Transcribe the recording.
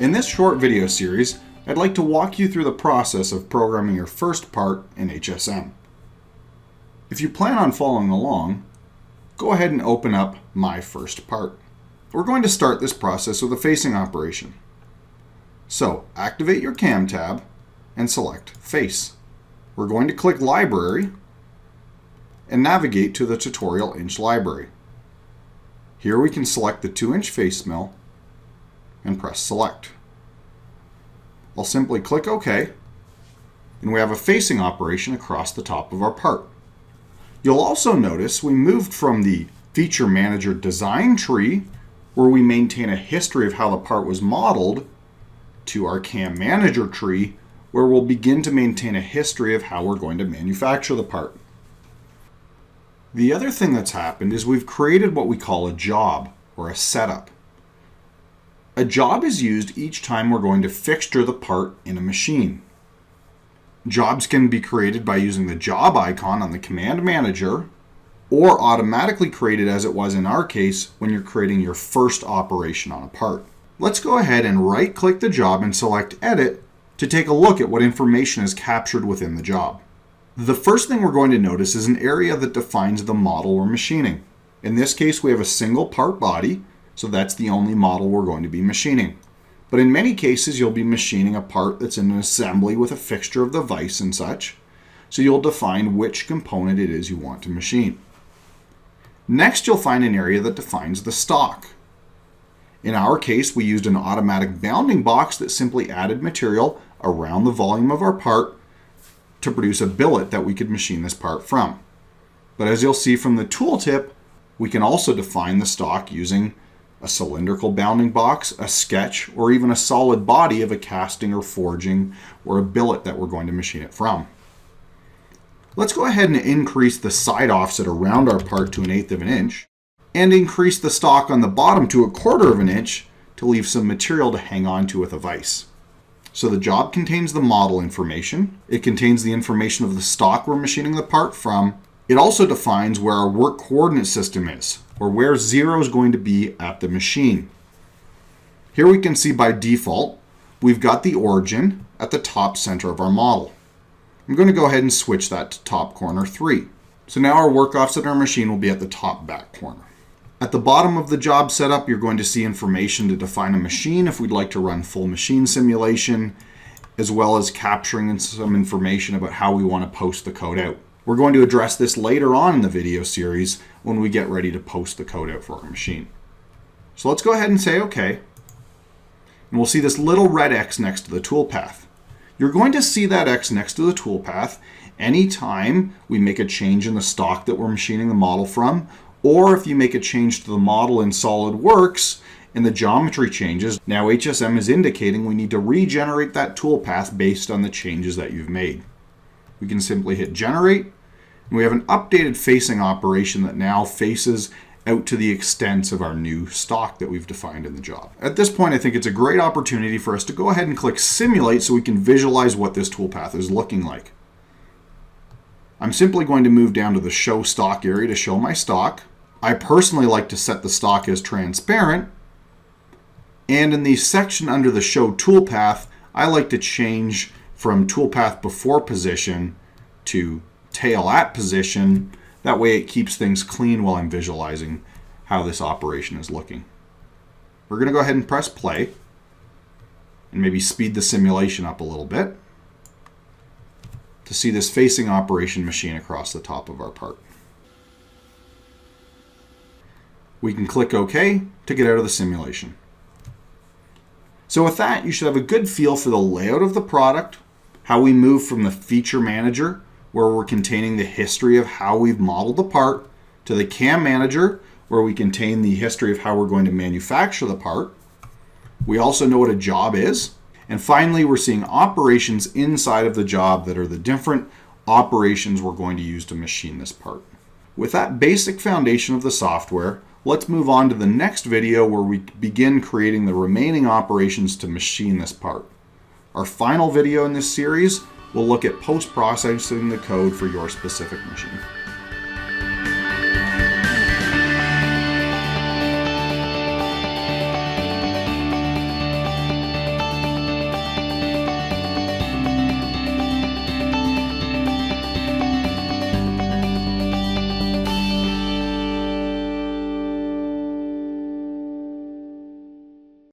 In this short video series, I'd like to walk you through the process of programming your first part in HSM. If you plan on following along, go ahead and open up My First Part. We're going to start this process with a facing operation. So, activate your CAM tab and select Face. We're going to click Library and navigate to the Tutorial Inch Library. Here we can select the 2-inch face mill and press Select. I'll simply click OK, and we have a facing operation across the top of our part. You'll also notice we moved from the Feature Manager design tree, where we maintain a history of how the part was modeled, to our CAM Manager tree, where we'll begin to maintain a history of how we're going to manufacture the part. The other thing that's happened is we've created what we call a job, or a setup. A job is used each time we're going to fixture the part in a machine. Jobs can be created by using the job icon on the Command Manager, or automatically created, as it was in our case, when you're creating your first operation on a part. Let's go ahead and right-click the job and select Edit to take a look at what information is captured within the job. The first thing we're going to notice is an area that defines the model we're machining. In this case, we have a single part body, so that's the only model we're going to be machining. But in many cases, you'll be machining a part that's in an assembly with a fixture of the vise and such, so you'll define which component it is you want to machine. Next, you'll find an area that defines the stock. In our case, we used an automatic bounding box that simply added material around the volume of our part to produce a billet that we could machine this part from. But as you'll see from the tooltip, we can also define the stock using a cylindrical bounding box, a sketch, or even a solid body of a casting or forging or a billet that we're going to machine it from. Let's go ahead and increase the side offset around our part to 1/8 of an inch and increase the stock on the bottom to 1/4 of an inch to leave some material to hang on to with a vise. So the job contains the model information. It contains the information of the stock we're machining the part from. It also defines where our work coordinate system is, or where 0 is going to be at the machine. Here we can see by default, we've got the origin at the top center of our model. I'm going to go ahead and switch that to top corner 3. So now our work offset on our machine will be at the top back corner. At the bottom of the job setup, you're going to see information to define a machine if we'd like to run full machine simulation, as well as capturing some information about how we want to post the code out. We're going to address this later on in the video series when we get ready to post the code out for our machine. So let's go ahead and say OK. And we'll see this little red X next to the toolpath. You're going to see that X next to the toolpath anytime we make a change in the stock that we're machining the model from, or if you make a change to the model in SolidWorks and the geometry changes. Now HSM is indicating we need to regenerate that toolpath based on the changes that you've made. We can simply hit Generate, and we have an updated facing operation that now faces out to the extents of our new stock that we've defined in the job. At this point, I think it's a great opportunity for us to go ahead and click Simulate so we can visualize what this toolpath is looking like. I'm simply going to move down to the Show Stock area to show my stock. I personally like to set the stock as transparent, and in the section under the Show Toolpath, I like to change from toolpath before position to tail at position. That way it keeps things clean while I'm visualizing how this operation is looking. We're going to go ahead and press play and maybe speed the simulation up a little bit to see this facing operation machine across the top of our part. We can click OK to get out of the simulation. So with that, you should have a good feel for the layout of the product, how we move from the Feature Manager, where we're containing the history of how we've modeled the part, to the CAM Manager, where we contain the history of how we're going to manufacture the part. We also know what a job is. And finally, we're seeing operations inside of the job that are the different operations we're going to use to machine this part. With that basic foundation of the software, let's move on to the next video where we begin creating the remaining operations to machine this part. Our final video in this series will look at post-processing the code for your specific machine.